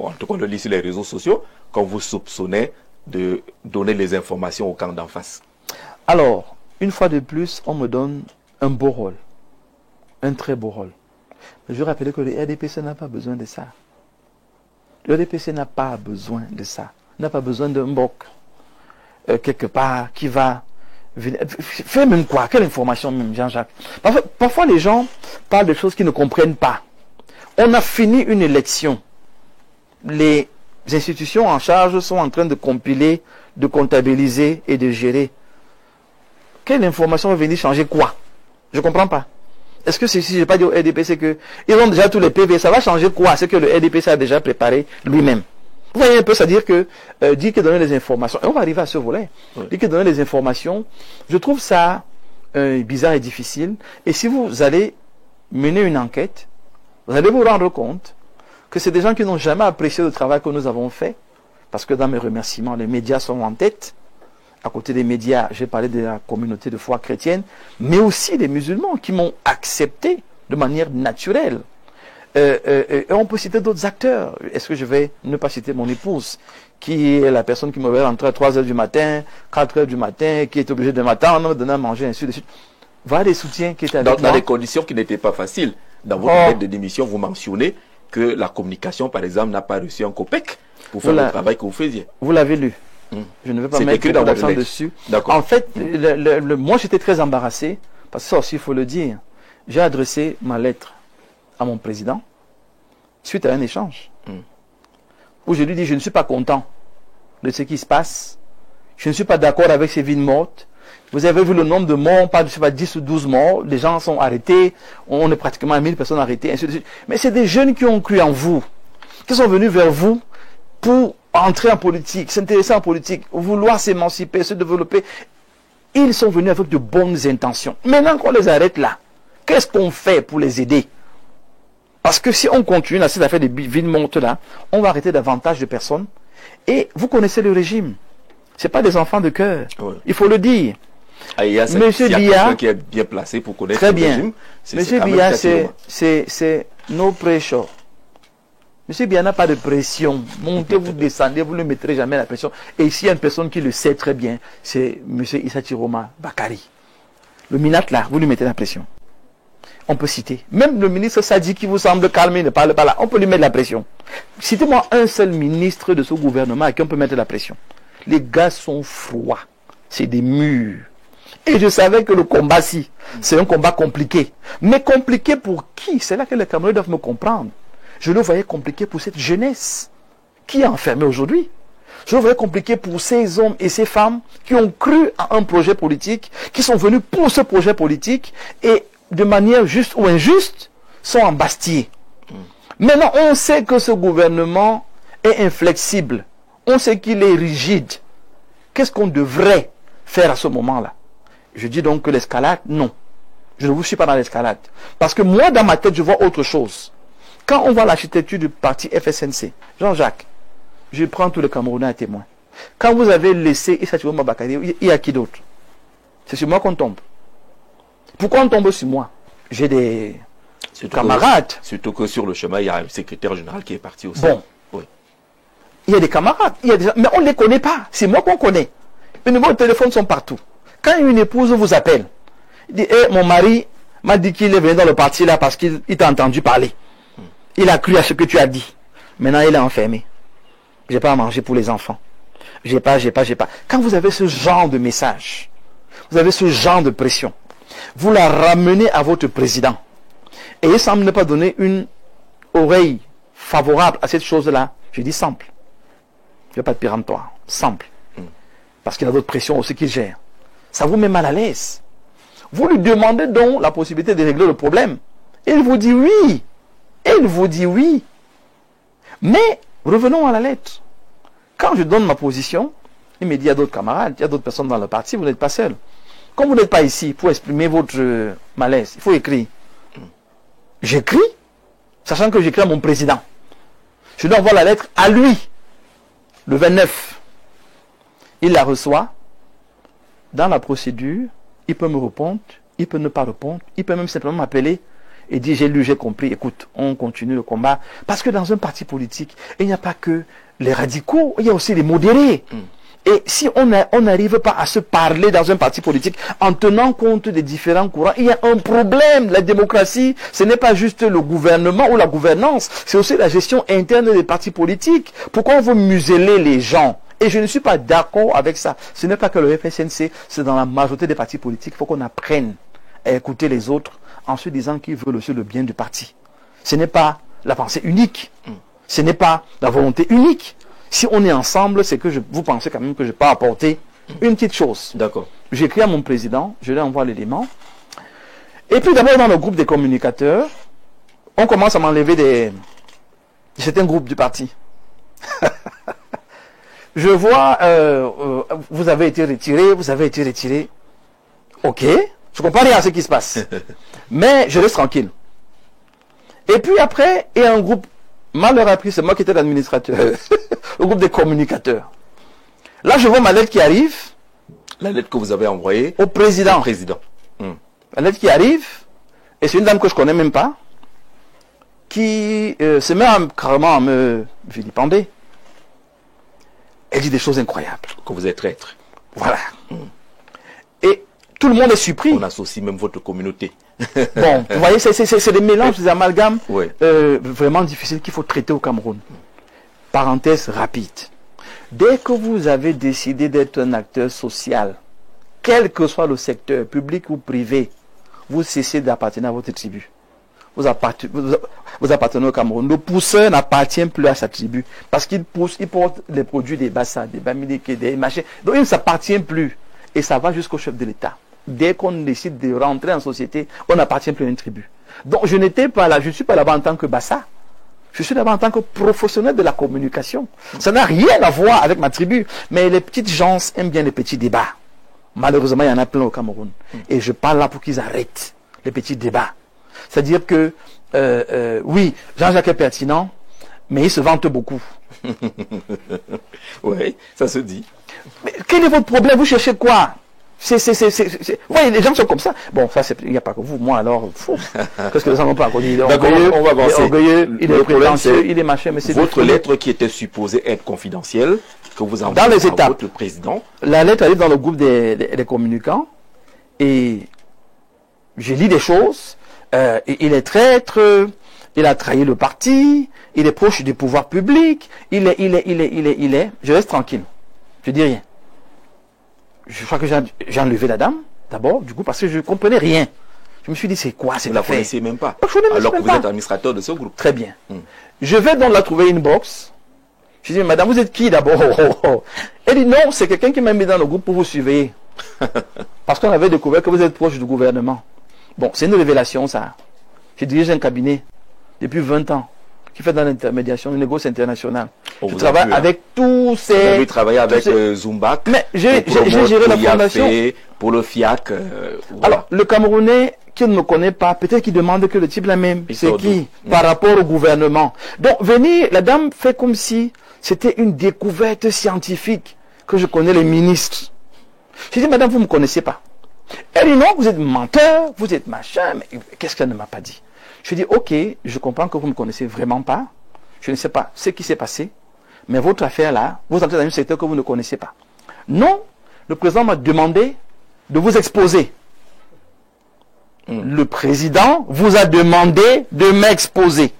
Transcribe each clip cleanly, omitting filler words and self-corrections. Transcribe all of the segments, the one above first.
en tout cas on le lit sur les réseaux sociaux, qu'on vous soupçonnait de donner les informations au camp d'en face. Alors, une fois de plus, on me donne un beau rôle. Un très beau rôle. Mais je rappelle que le RDPC n'a pas besoin de ça. Le RDPC n'a pas besoin de ça. Il n'a pas besoin d'un bloc quelque part qui va venir. Fait même quoi? Quelle information même, Jean-Jacques? Parfois, les gens parlent de choses qu'ils ne comprennent pas. On a fini une élection. Les institutions en charge sont en train de compiler, de comptabiliser et de gérer. Quelle information va venir changer quoi? Je ne comprends pas. Est-ce que si je n'ai pas dit au RDPC que ils ont déjà tous les PV, ça va changer quoi? C'est que le RDPC a déjà préparé lui-même. Vous voyez un peu, c'est-à-dire que dire que donner les informations, et on va arriver à ce volet, dire que donner les informations, je trouve ça bizarre et difficile. Et si vous allez mener une enquête, vous allez vous rendre compte que c'est des gens qui n'ont jamais apprécié le travail que nous avons fait, parce que dans mes remerciements, les médias sont en tête. À côté des médias, j'ai parlé de la communauté de foi chrétienne, mais aussi des musulmans qui m'ont accepté de manière naturelle. Et on peut citer d'autres acteurs. Est-ce que je vais ne pas citer mon épouse, qui est la personne qui me veut rentrer à 3 heures du matin, 4 heures du matin, qui est obligée de m'attendre, de donner à manger, ainsi de suite. Voilà des soutiens qui étaient avec moi. Dans des conditions qui n'étaient pas faciles. Dans votre lettre de démission, vous mentionnez que la communication, par exemple, n'a pas reçu un copec pour faire le travail que vous faisiez. Vous l'avez lu. Je ne vais pas mettre l'accent dessus. En fait, moi j'étais très embarrassé, parce que ça aussi il faut le dire. J'ai adressé ma lettre à mon président suite à un échange où je lui dis je ne suis pas content de ce qui se passe, je ne suis pas d'accord avec ces vies mortes. Vous avez vu le nombre de morts, pas 10 ou 12 morts, les gens sont arrêtés, on est pratiquement à 1000 personnes arrêtées, ainsi de suite. Mais c'est des jeunes qui ont cru en vous, qui sont venus vers vous pour entrer en politique, s'intéresser en politique, vouloir s'émanciper, se développer. Ils sont venus avec de bonnes intentions. Maintenant qu'on les arrête là, qu'est-ce qu'on fait pour les aider? Parce que si on continue à cette affaire de villes montes là, on va arrêter davantage de personnes. Et vous connaissez le régime. Ce n'est pas des enfants de cœur. Oui. Il faut le dire. Ah, il y a Monsieur Biya, qui est bien placé pour connaître très le bien. régime. Monsieur Biya, c'est no pressure. Monsieur Biya n'a pas de pression. Montez, vous descendez, vous ne mettrez jamais la pression. Et ici, il y a une personne qui le sait très bien, c'est Monsieur Issa Chiroma Bakari. Le minate là, vous lui mettez la pression. On peut citer. Même le ministre Sadi qui vous semble calme, il ne parle pas là, on peut lui mettre la pression. Citez-moi un seul ministre de ce gouvernement à qui on peut mettre la pression. Les gars sont froids. C'est des murs. Et je savais que le combat, si, c'est un combat compliqué. Mais compliqué pour qui? C'est là que les Camerounais doivent me comprendre. Je le voyais compliqué pour cette jeunesse qui est enfermée aujourd'hui. Je le voyais compliqué pour ces hommes et ces femmes qui ont cru à un projet politique, qui sont venus pour ce projet politique et de manière juste ou injuste sont embastillés. Maintenant, on sait que ce gouvernement est inflexible. On sait qu'il est rigide. Qu'est-ce qu'on devrait faire à ce moment-là? Je dis donc que l'escalade, non. Je ne vous suis pas dans l'escalade. Parce que moi, dans ma tête, je vois autre chose. Quand on voit l'architecture du parti FSNC, Jean-Jacques, je prends tout le Camerounais à témoin. Quand vous avez laissé Issa Chiroma Bakari, il y a qui d'autre? C'est sur moi qu'on tombe. Pourquoi on tombe sur moi? J'ai des camarades. Surtout que sur le chemin, il y a un secrétaire général qui est parti aussi. Bon. Oui. Il y a des camarades. Mais on ne les connaît pas. C'est moi qu'on connaît. Les numéros de téléphone sont partout. Quand une épouse vous appelle, il dit mon mari m'a dit qu'il est venu dans le parti là parce qu'il t'a entendu parler. Il a cru à ce que tu as dit. Maintenant, il est enfermé. J'ai pas à manger pour les enfants. J'ai pas. Quand vous avez ce genre de message, vous avez ce genre de pression, vous la ramenez à votre président. Et il semble ne pas donner une oreille favorable à cette chose-là. Je dis simple. Il n'y a pas de péremptoire. Simple. Parce qu'il y a d'autres pressions aussi qu'il gère. Ça vous met mal à l'aise. Vous lui demandez donc la possibilité de régler le problème. Il vous dit oui. Il vous dit oui. Mais revenons à la lettre. Quand je donne ma position, il me dit il y a d'autres camarades, il y a d'autres personnes dans le parti, vous n'êtes pas seul. Comme vous n'êtes pas ici pour exprimer votre malaise, il faut écrire. J'écris, sachant que j'écris à mon président. Je lui envoie la lettre à lui, le 29. Il la reçoit. Dans la procédure, il peut me répondre, il peut ne pas répondre, il peut même simplement m'appeler. et dit j'ai lu, j'ai compris, écoute, on continue le combat. Parce que dans un parti politique, il n'y a pas que les radicaux, il y a aussi les modérés. Et si on n'arrive pas à se parler dans un parti politique en tenant compte des différents courants, il y a un problème. La démocratie, ce n'est pas juste le gouvernement ou la gouvernance, c'est aussi la gestion interne des partis politiques. Pourquoi on veut museler les gens? Et je ne suis pas d'accord avec ça. Ce n'est pas que le FSNC, c'est dans la majorité des partis politiques. Il faut qu'on apprenne à écouter les autres en se disant qu'ils veulent aussi le bien du parti. Ce n'est pas la pensée unique. Ce n'est pas la volonté unique. Si on est ensemble, c'est que vous pensez quand même que je peux apporter une petite chose. D'accord. J'écris à mon président, je lui envoie l'élément. Et puis d'abord dans le groupe des communicateurs, on commence à m'enlever certains groupes du parti. Je vois, vous avez été retiré. Ok, je comprends rien à ce qui se passe. Mais je reste tranquille. Et puis après, il y a un groupe, malheur appris, c'est moi qui étais l'administrateur, le groupe des communicateurs. Là, je vois ma lettre qui arrive. La lettre que vous avez envoyée au président. La lettre qui arrive, et c'est une dame que je connais même pas, qui se met carrément à me vilipender. Elle dit des choses incroyables. Que vous êtes traître. Voilà. Et tout le monde est surpris. On associe même votre communauté. Bon, vous voyez, c'est des mélanges, des amalgames oui. Vraiment difficiles qu'il faut traiter au Cameroun. Parenthèse rapide. Dès que vous avez décidé d'être un acteur social, quel que soit le secteur, public ou privé, vous cessez d'appartenir à votre tribu. Vous appartenez au Cameroun. Le pousseur n'appartient plus à sa tribu. Parce qu'il porte les produits des Bassa, des Bamileke, des machins. Donc il ne s'appartient plus. Et ça va jusqu'au chef de l'État. Dès qu'on décide de rentrer en société, on n'appartient plus à une tribu. Donc je n'étais pas là, je ne suis pas là-bas en tant que Bassa. Je suis là-bas en tant que professionnel de la communication. Ça n'a rien à voir avec ma tribu. Mais les petites gens aiment bien les petits débats. Malheureusement, il y en a plein au Cameroun. Et je parle là pour qu'ils arrêtent les petits débats. C'est-à-dire que, oui, Jean-Jacques est pertinent, mais il se vante beaucoup. Oui, ça se dit. Mais quel est votre problème? Vous cherchez quoi? Oui, les gens sont comme ça. Bon, ça, il n'y a pas que vous. Moi, alors, qu'est-ce que les gens n'ont pas connu? D'accord, on va avancer. Il est orgueilleux, il est prétentieux, il est machin, mais c'est votre lettre qui était supposée être confidentielle, que vous envoyez dans les étapes. Votre président. La lettre arrive dans le groupe des communicants, et je lis des choses. Il est traître, il a trahi le parti, il est proche du pouvoir public, il est. Je reste tranquille. Je dis rien. Je crois que j'ai enlevé la dame, d'abord, du coup, parce que je ne comprenais rien. Je me suis dit, c'est quoi cette affaire? Vous ne la connaissez même pas. Alors que vous êtes administrateur de ce groupe. Très bien. Je vais donc la trouver une box. Je dis, madame, vous êtes qui d'abord? Elle dit, non, c'est quelqu'un qui m'a mis dans le groupe pour vous surveiller. Parce qu'on avait découvert que vous êtes proche du gouvernement. Bon, c'est une révélation, ça. J'ai dirigé un cabinet depuis 20 ans qui fait dans l'intermédiation, une négoce internationale. Je travaille avec tous ces... Vous avez travaillé avec Zumbac. Mais j'ai géré la fondation. Pour le FIAC. Voilà. Alors, le Camerounais qui ne me connaît pas, peut-être qu'il demande que le type la même. C'est qui? Par rapport au gouvernement. Donc, venir, la dame fait comme si c'était une découverte scientifique que je connais les ministres. J'ai dit, madame, vous ne me connaissez pas. Elle dit, non, vous êtes menteur, vous êtes machin, mais qu'est-ce qu'elle ne m'a pas dit? Je dis, ok, je comprends que vous ne me connaissez vraiment pas. Je ne sais pas ce qui s'est passé, mais votre affaire là, vous entrez dans un secteur que vous ne connaissez pas. Non, le président m'a demandé de vous exposer. Le président vous a demandé de m'exposer.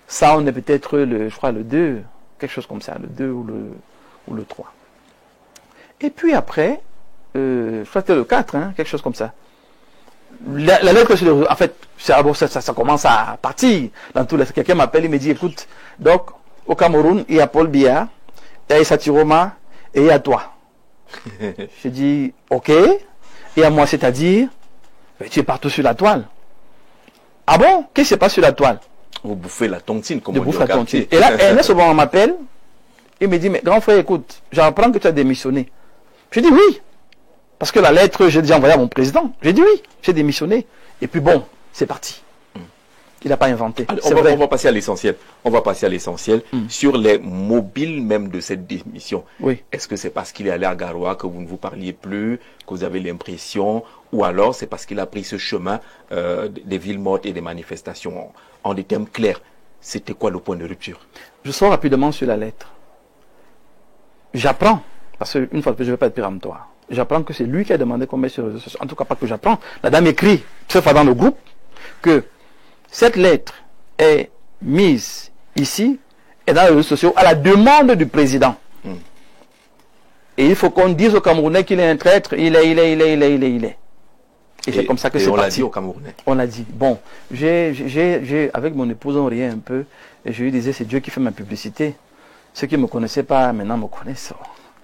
Ça, on est peut-être je crois le 2, quelque chose comme ça, le 2 ou le 3. Et puis après, je crois que c'était le 4, hein, quelque chose comme ça. La lettre, en fait, ça commence à partir dans tous les... Quelqu'un m'appelle, il me dit, écoute, donc, au Cameroun, il y a Paul Biya, il y a Issa Tiroma, et il y a toi. Je dis, ok, et à moi, c'est-à-dire, tu es partout sur la toile. Ah bon? Qu'est-ce qui se passe sur la toile? Vous bouffez la tontine, comme on dit au quartier. Et là, Ernest Obama m'appelle, il me dit, mais grand frère, écoute, j'apprends que tu as démissionné. Je dis oui. Parce que la lettre, j'ai déjà envoyé à mon président. J'ai dit oui, j'ai démissionné. Et puis bon, c'est parti. Il n'a pas inventé. Alors, on va passer à l'essentiel. On va passer à l'essentiel sur les mobiles même de cette démission. Oui. Est-ce que c'est parce qu'il est allé à Garoua que vous ne vous parliez plus, que vous avez l'impression, ou alors c'est parce qu'il a pris ce chemin des villes mortes et des manifestations. En des termes clairs, c'était quoi le point de rupture? Je sors rapidement sur la lettre. J'apprends, parce qu'une fois de plus, je ne vais pas être péremptoire. J'apprends que c'est lui qui a demandé qu'on mette sur les réseaux sociaux. En tout cas, pas que j'apprends. La dame écrit, cette fois dans le groupe, que cette lettre est mise ici et dans les réseaux sociaux à la demande du président. Et il faut qu'on dise aux Camerounais qu'il est un traître, il est. Et c'est comme ça que c'est parti. On l'a dit aux Camerounais. On l'a dit. Bon, avec mon épouse, on riait un peu. Et je lui disais, c'est Dieu qui fait ma publicité. Ceux qui ne me connaissaient pas, maintenant me connaissent.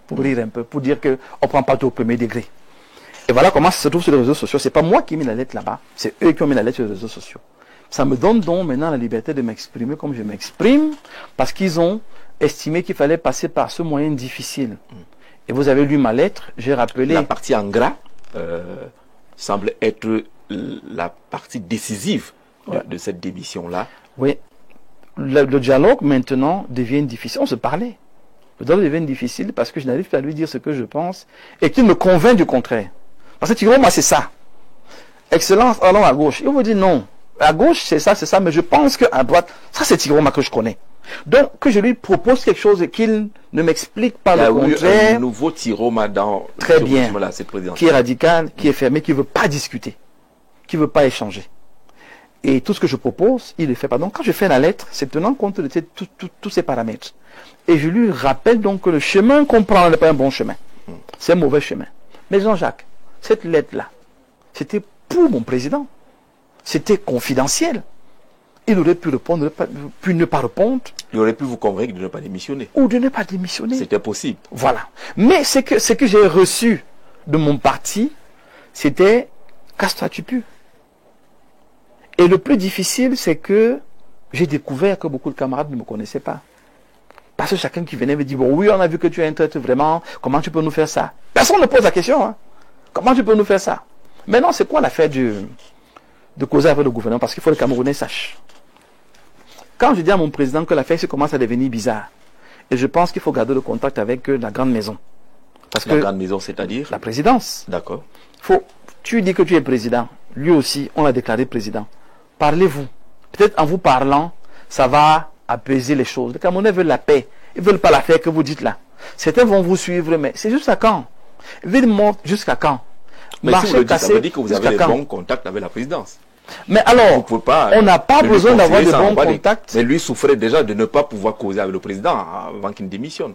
Pour rire un peu, pour dire qu'on ne prend pas tout au premier degré. Et voilà comment ça se trouve sur les réseaux sociaux. C'est pas moi qui ai mis la lettre là-bas. C'est eux qui ont mis la lettre sur les réseaux sociaux. Ça me donne donc maintenant la liberté de m'exprimer comme je m'exprime, parce qu'ils ont estimé qu'il fallait passer par ce moyen difficile. Et vous avez lu ma lettre, j'ai rappelé... La partie en gras semble être la partie décisive de cette démission-là. Oui. Le dialogue maintenant devient difficile. On se parlait. Le dialogue devient difficile parce que je n'arrive pas à lui dire ce que je pense et qu'il me convainc du contraire. Parce que tu vois, moi c'est ça. Excellence, allons à gauche. Il vous dit non. À gauche c'est ça, mais je pense qu'à droite, ça c'est Tiroma que je connais. Donc que je lui propose quelque chose et qu'il ne m'explique pas le contraire. Il y a un nouveau Tiroma dans très bien, cette présidence. Qui est radical, qui est fermé, qui ne veut pas discuter, qui ne veut pas échanger. Et tout ce que je propose, il ne le fait pas. Donc quand je fais la lettre, c'est tenant compte de tous ces paramètres. Et je lui rappelle donc que le chemin qu'on prend n'est pas un bon chemin. C'est un mauvais chemin. Mais Jean-Jacques, cette lettre-là, c'était pour mon président. C'était confidentiel. Il aurait pu répondre, pu ne pas répondre. Il aurait pu vous convaincre de ne pas démissionner. Ou de ne pas démissionner. C'était possible. Voilà. Mais ce que j'ai reçu de mon parti, c'était « casse-toi, tu pues ». Et le plus difficile, c'est que j'ai découvert que beaucoup de camarades ne me connaissaient pas. Parce que chacun qui venait me dit, bon oui, on a vu que tu es un traître vraiment, comment tu peux nous faire ça? Personne ne pose la question, hein. Comment tu peux nous faire ça? Maintenant, c'est quoi l'affaire de causer avec le gouvernement? Parce qu'il faut que les Camerounais sachent. Quand je dis à mon président que l'affaire commence à devenir bizarre, et je pense qu'il faut garder le contact avec la grande maison. Parce la grande maison, c'est-à-dire? La présidence. D'accord. Tu dis que tu es président. Lui aussi, on l'a déclaré président. Parlez-vous. Peut-être en vous parlant, ça va apaiser les choses. Les Camerounais veulent la paix. Ils ne veulent pas la paix que vous dites là. Certains vont vous suivre, mais c'est jusqu'à quand? Ville morte jusqu'à quand? Mais si vous le dites, ça veut dire que vous avez les bons contacts avec la présidence. Mais alors, on n'a pas besoin d'avoir de bons contacts. Mais lui souffrait déjà de ne pas pouvoir causer avec le président avant qu'il ne démissionne.